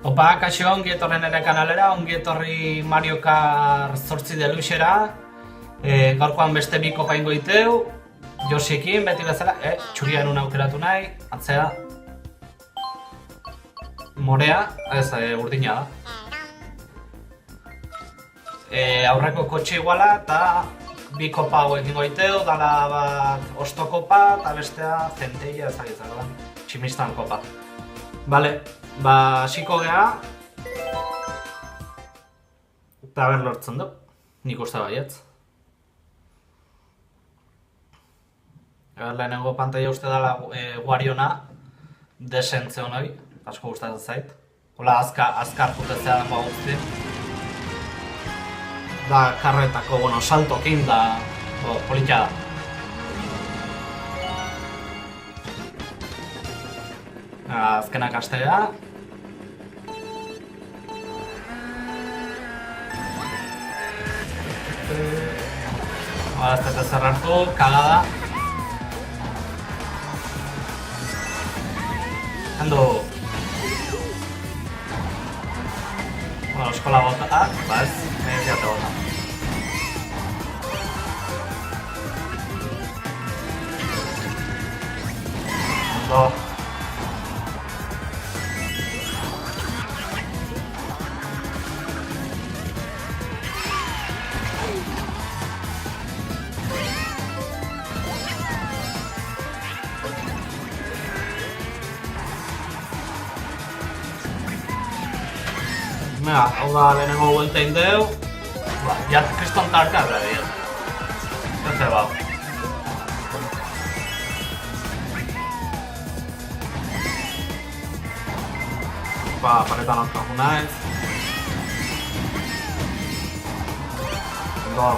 Opa, kaixo, ongi etorren ere kanalera, ongi etorri Mario Kart 8 Deluxera. Gaurkoan beste bi kopa ingo diteu, Yoshiekin, beti bezala, txuria enun aukeratu nahi, atzea. Morea, ez, urdina da. Aurreko kotxe iguala eta bi kopa hauek ingo diteu, dala bat ostokopa eta bestea zenteia ezagitzak da, tximistan kopa. Bale, hasiko geha. Eta ber lortzen du, nik uste baietz. Lehenengo pantaila uste dela Wariona, desentze honoi, asko gustatzen zait. Hola azkar putetzea dagoa guzti. Da karretako, saltokin da, politia da. Azkenak astea. Ez dut ezer hartu, kagada. Hendo. Eskola bota, ez, mediate bota. Hendo. Hau da lehenengo buelta indeu. Ja, kriston tarka da dira. Eze bau. Paretan azkazu naiz. Ondo.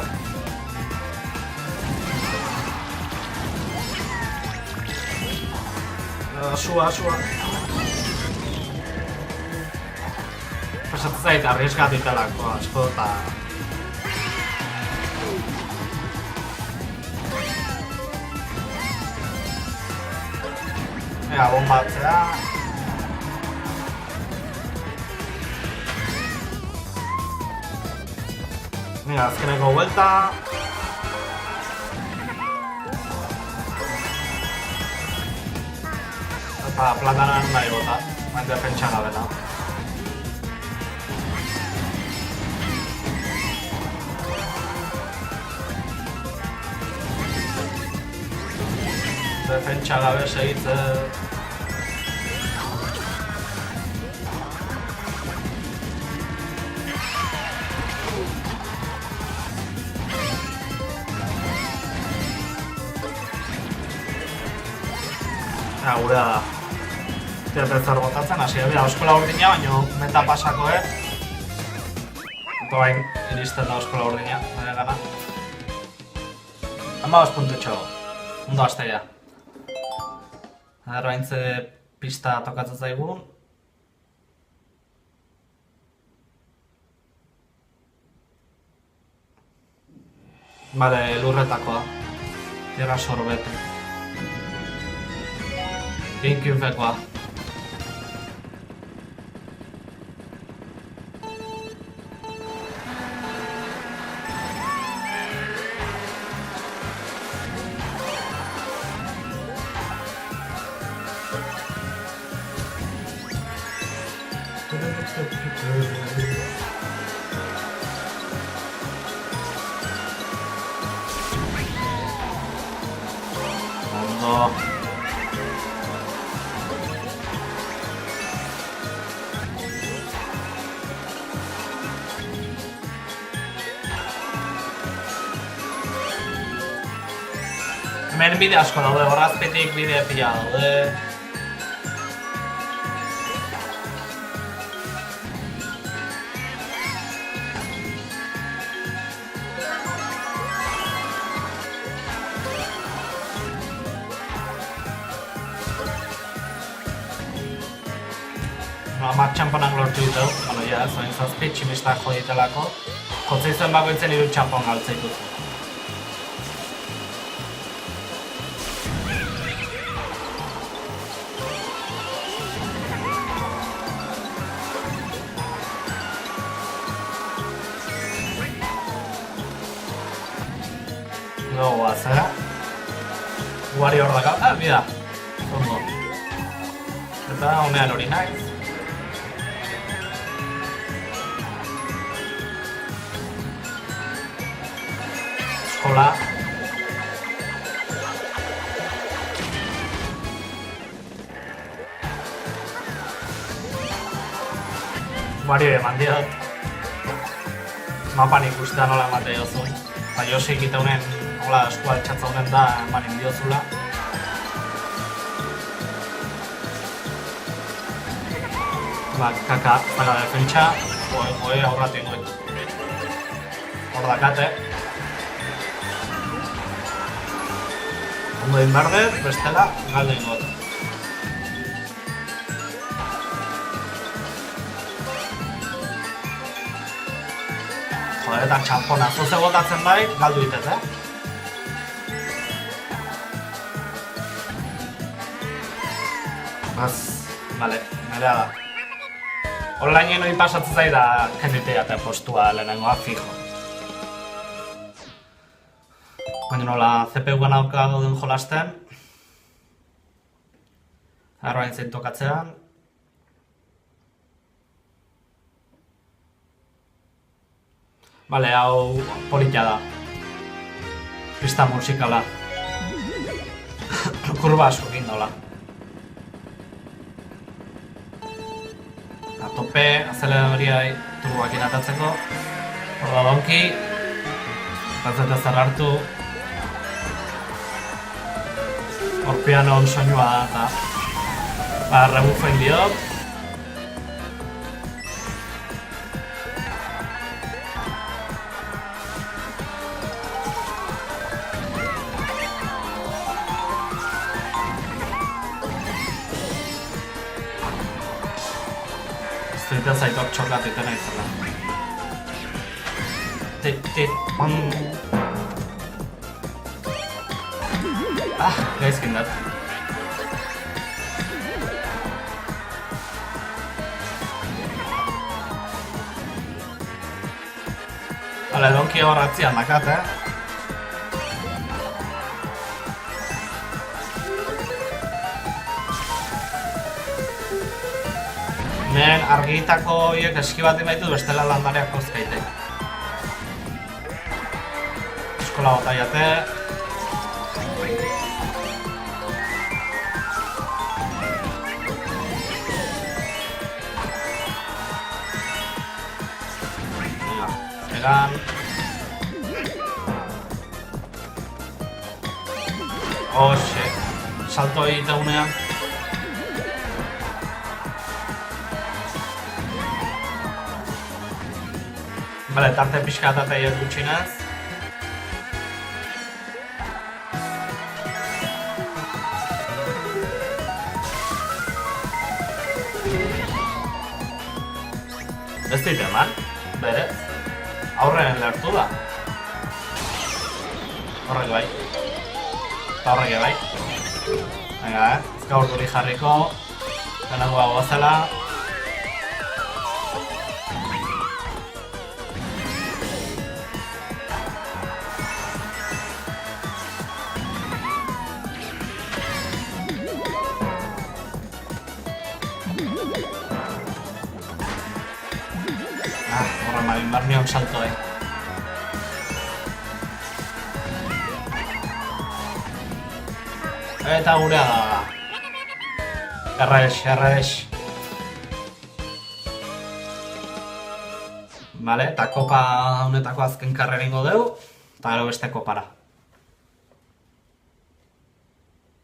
Sua. Pasatzen zait, arriesgatu itelako asko eta... Bombatzea... Azkeneko vuelta... Eta platanan nahi bota, defentsa gabela. Defentsa gabe segitze... Gurea da. Zer botatzen, hasi da, oskola urdina, baina meta pasako, Eta bain, iristen da oskola urdina, nire gana. 15 puntutxo, ondo hasteia. Erbaintze pista tokatzen zaigun. Bale, lurretakoa. Tierra sorbete. Inkifekoa. Ondo. Hemen bide asko daude, horrazpetik bide pila daude. Amak txamponak lortu ditu, zoin zazpi tximistak jo ditelako. Jotze izan bakoitzen 3 txampon galtze dituzu. Dugu azera. Guari hor daka. Ah, bida. Ondo. Eta honean hori naiz. Eskola. Guari eman diot. Mapan ikustea nola emate jozun. Eta Josi egiteunen, hola eskua altxatzaunen da eman indiozula. Ba, kaka, zaga defentsa, goe aurratu ingoet. Hor dakate. Ondo inbardet, bestela, galde ingoet. Joder, eta txampona zoze botatzen bai, galdu ditez, Bale, nerea da. Online hori pasatzen zai da kenditea eta postua lehenengoa fijo. Baina nola CPU gana dauden jolasten. Arroain zein tokatzean. Bale, hau politia da. Pista musikala. Kurba asko egin dola. A tope, azeleradoria turboak inatatzeko. Hor da donki. Batzeta zer hartu. Hor piano soinua da eta rebufen diot. Zaitea zaitok txorgat itena izela. Gaizkin dat. Bale, donki hor atzian dakat, Hemen argitako horiek eski bat inbaitu bestela landareak kozkaitek. Eskola bota jate. Egan. Hoxe, salto egiteunean. Bale, tarte pixka eta taiet gutxinez. Ez dit eman, berez. Aurren lehertu da. Horrek bai. Eta horrek bai. Venga, ezka urduri jarriko. Denangoa gozela. Horra marin bar nion salto, Eta gurea da. Errex. Bale, eta kopa honetako azken karrera ingo dugu, eta gero beste kopara.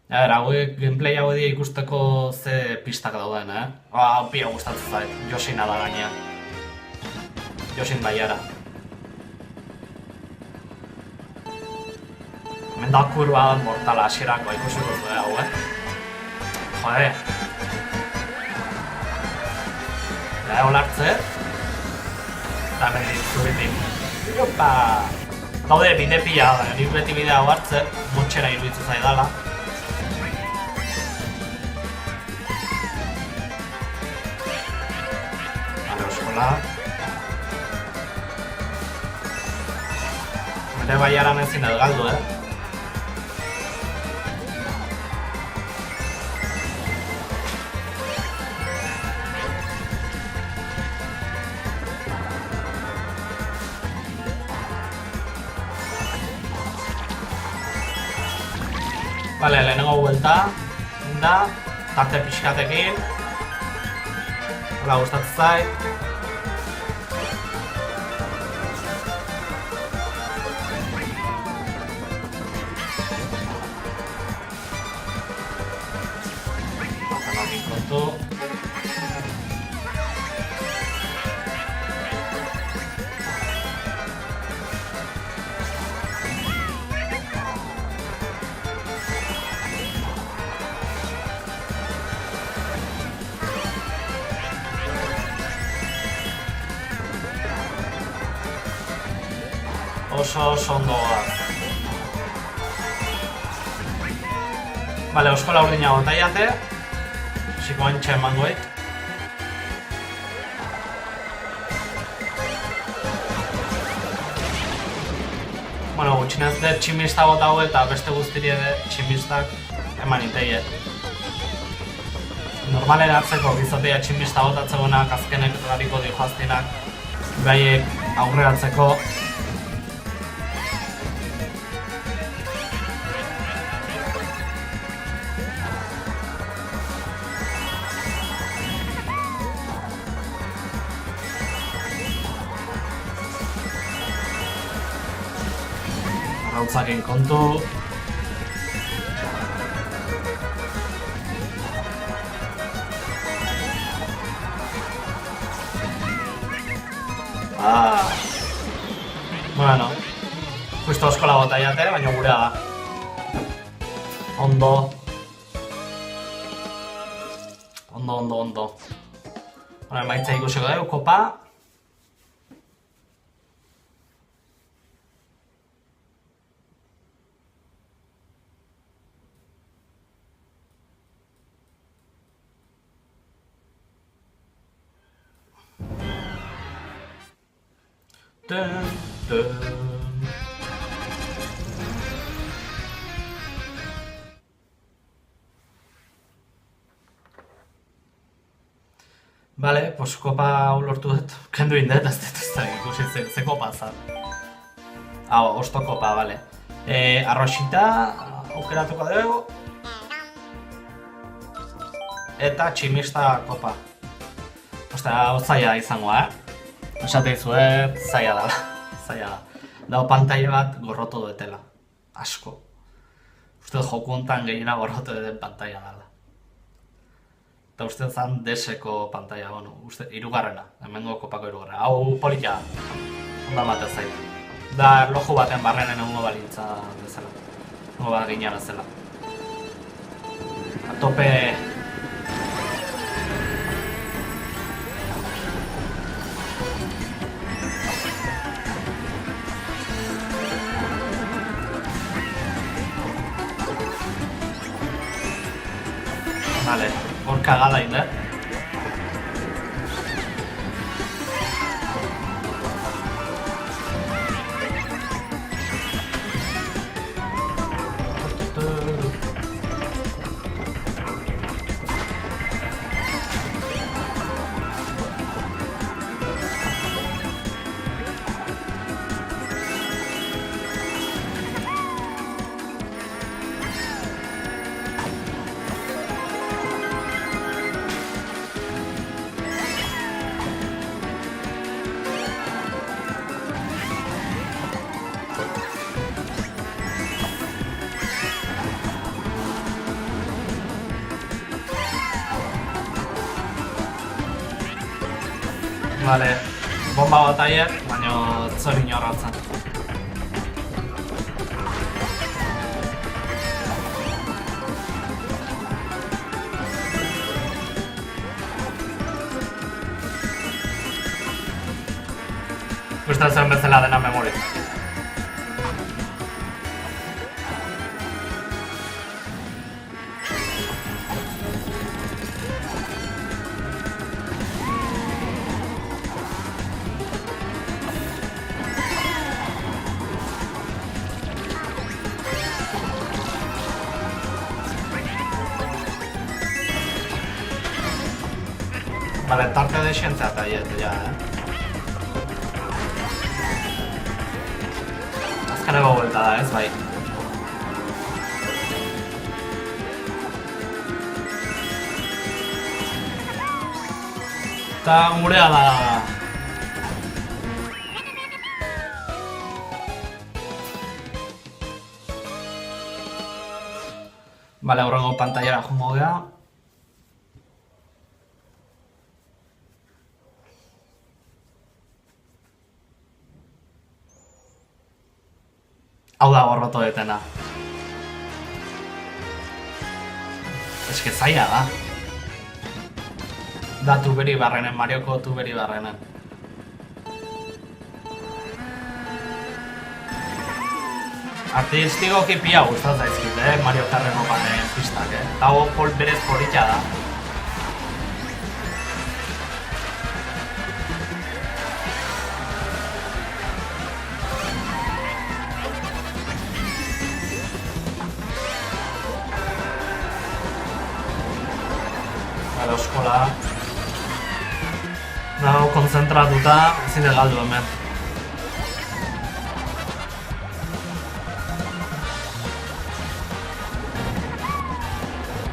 Gameplay hau edia ikusteko ze pistak dauden, Hau pia gustatzen zait, Josina da gainea. Josin baiara. Hemen da kurba mortala asierako ikusiko dugu hau, Jode. Egon hartze. Eta hemen ditzubitin. Opa! Daude bide pila, nik beti bidea hau hartze, motxera iruditzen zaidala. Eskola. Bere baiaran ezin dut galdu, Bale, lehenengo buelta da, tarte pixkatekin. Hala gustatzen zait. Oso ondo goaz. Bale, osko laurdina gotaiate. Xiko entxe emangoit. Bueno, gutxinez de tximista bota hau eta beste guztiri ere tximistak eman iteie. Normalen hartzeko gizotea tximista botatzegoenak azkenek gariko dihoaztinak gaiek aurreratzeko. Arrautzakin kontu. Bueno, justo eskola botaiate, baina gurea da. Ondo. Ondo. Bueno, emaitza ikusiko dugu, kopa. Vale, pues kopa ulortu dut, kendu indet, ez dut ikusi ze kopa zan. Osto kopa, vale. Arroxita, aukeratuko dugu. Eta tximista kopa. Ostea, zaila izangoa, Esate izuet, zaila da. Dago pantaila bat gorrotu duetela. Asko. Uste joku hontan gehiena gorrotu duten pantaila dela. Eta uste zan deseko pantaila, bueno, uste, irugarrena. Hemengo kopako irugarrena. Hau politia, onda matez zait. Da erloju baten barrenen egungo balintza bezala. Egungo bat ginean zela. A tope... Vale, hor kagada inde. Vale, bomba bat aier, baina zorin horratzen. Gustatzen bezala dena memoria. Vale, tarte de scienziata ja, Azkeneko buelta da, ez bai. Eta gurea da... Bale, aurrengo pantailara jungo gea. Hau da gorroto detena. Eske zaila da. Da tuberi barrenen, Marioko tuberi barrenen. Artistikoki pia gustatzen zaizkit, Mario Karren opanen pistak, Eta hau berez polita da. Bale, oskola. Dago konzentratuta, ezin dut galdu hemen.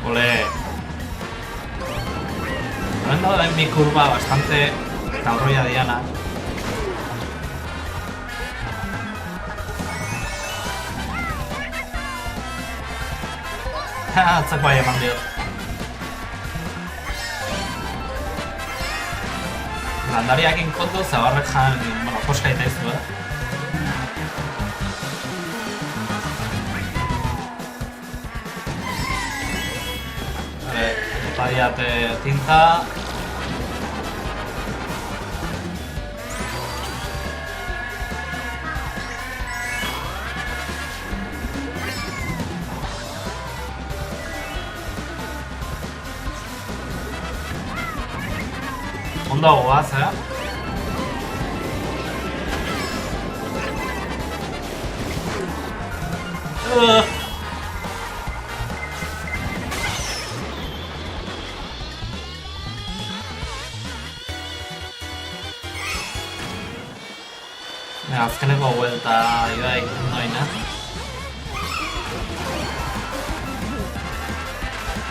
Ole. Hemen da mi kurba bastante enrolla diana. Atzeko ahi eman diot. Landariakin kontu zabarrek jan, poska itaizu, Badiate tinta. Ondo goaz, Azkeneko vuelta Ibai, noina.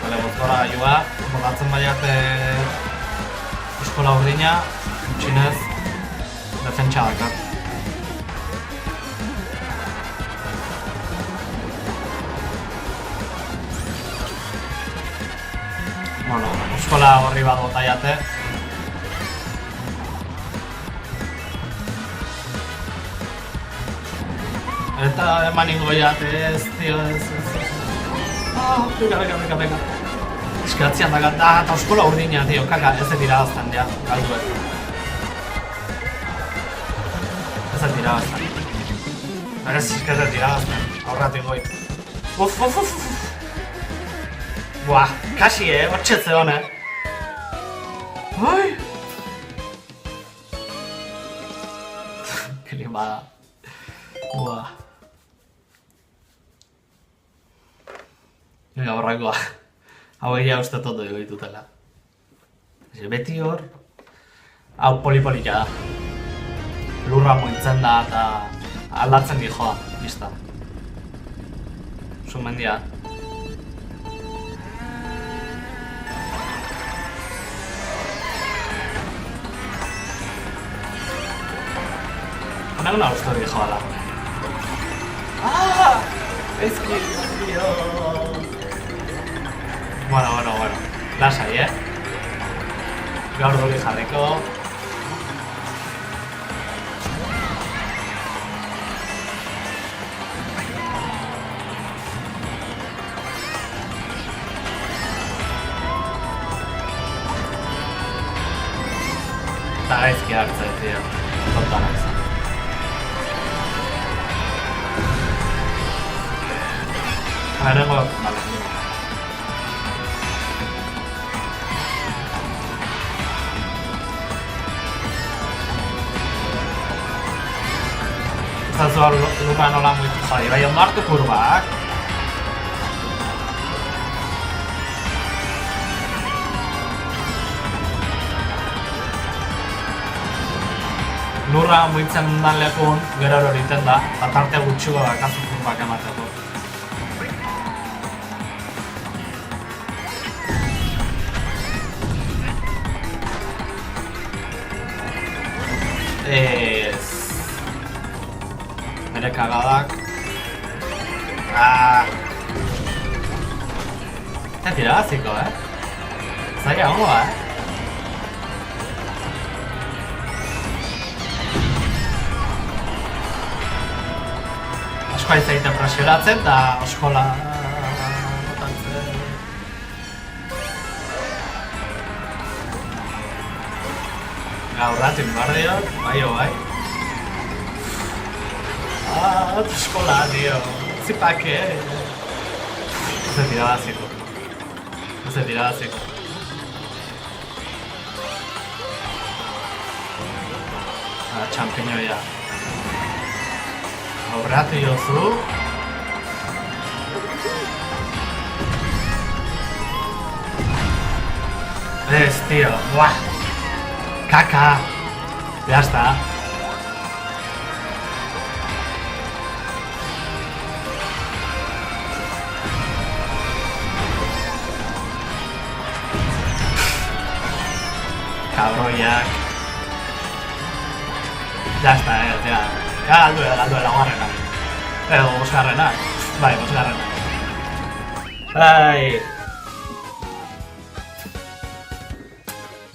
Bale, bozgora gailua, bolatzen baiate eskola urdina, txinez, defentsa dakar. Bueno, eskola horri bat botaiate. Eta eman ingo jate ez, tio, ez. Beka. Eskatzian dakat, eta oskola urdina, tio, kaka, ez dut irabazten, ja, galdu ez. Ez dut irabazten. Ez dut irabazten, aurratu ingoi. Uf. Buah, kasi, hortxetze hone. Ui! Klima da. Buah. Horrekoa, hau egia uste tondo dugu ditutela. Beti hor, hau poli-polita da. Lurra mointzen da eta aldatzen di joa, bizta. Sumendia. Honeguna uste di joa da. Ezki, tío. Bueno. Lasai, Gaur duri jarriko. Eta gaizki hartzea, tío. Tontara izan. Garengo, vale. Zazua lurra nola muitu jai, bai ondo hartu kurbak. Lurra muitzen dan lekun, gero horiten da, eta tarte gutxuko dakazu kurbak emateko. Nere kagadak. Ez dira baziko, Zaila hongo, Asko aiz egiten presionatzen eta oskola botatzen. Gaurratin behar diot, bai. Oskola, tío. Zipake. Ez dira baziko. Txampiñoia. Aurratu jozu. Ez, tío. Buah. Kaka. Ya está. Cabroiak. Ya está, ya. Galdu laugarrena. Bosgarrena. Bai, bosgarrena. Ai.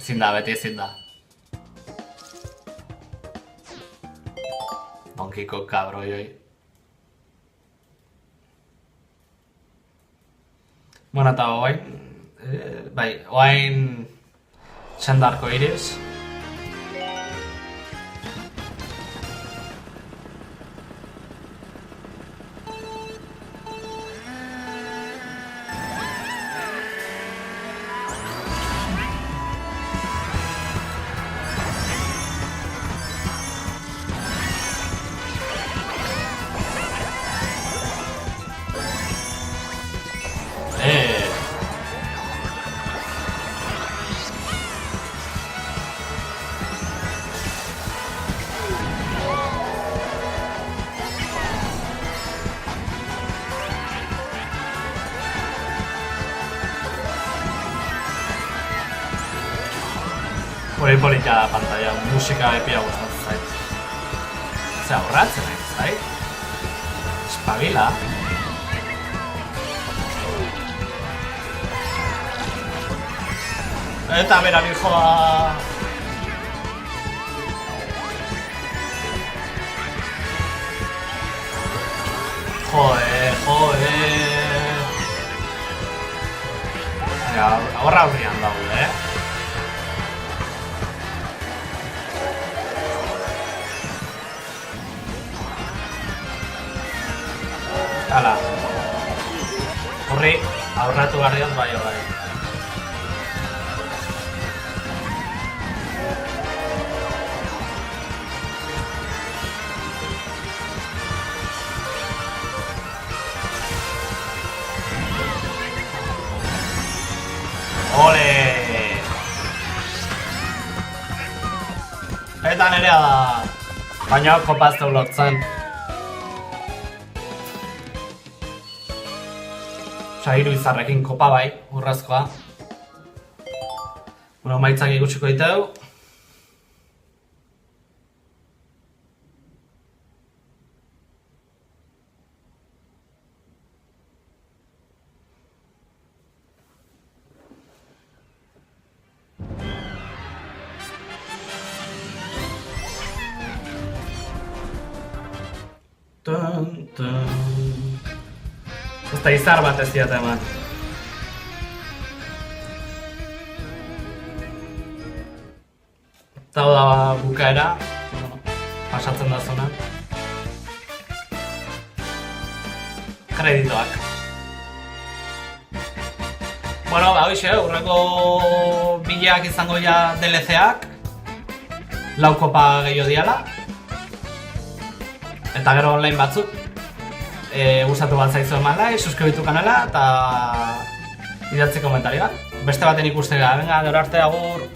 Beti ezin da. Donkiko kabroioi. Bueno, eta oain... oain... Sendarko iriz. Hori polita da pantalla, musika epia gustatzen zait. Ze aurratzen nahi, zait? Espabila. Eta bera bijoa... Joe... Horra aurrian daude, Hala. Horri aurratu garriot bai. Ole! Eta nerea da. Baina kopazte ulotzen. Hiru izarrekin kopa bai, urrazkoa. Bueno, maitzak ikutsiko diteu. Eta izar bat ez diat eman. Eta da bukaera, pasatzen da zona. Kreditoak. Bueno, hoxe, urreko bileak izango ja DLC-ak. 4 kopa gehiago diala. Eta gero online batzuk. Gustatu bat zaizu eman like, suskribitu kanala eta idatzi komentari bat. Beste baten ikustega, venga, gero arte, agur!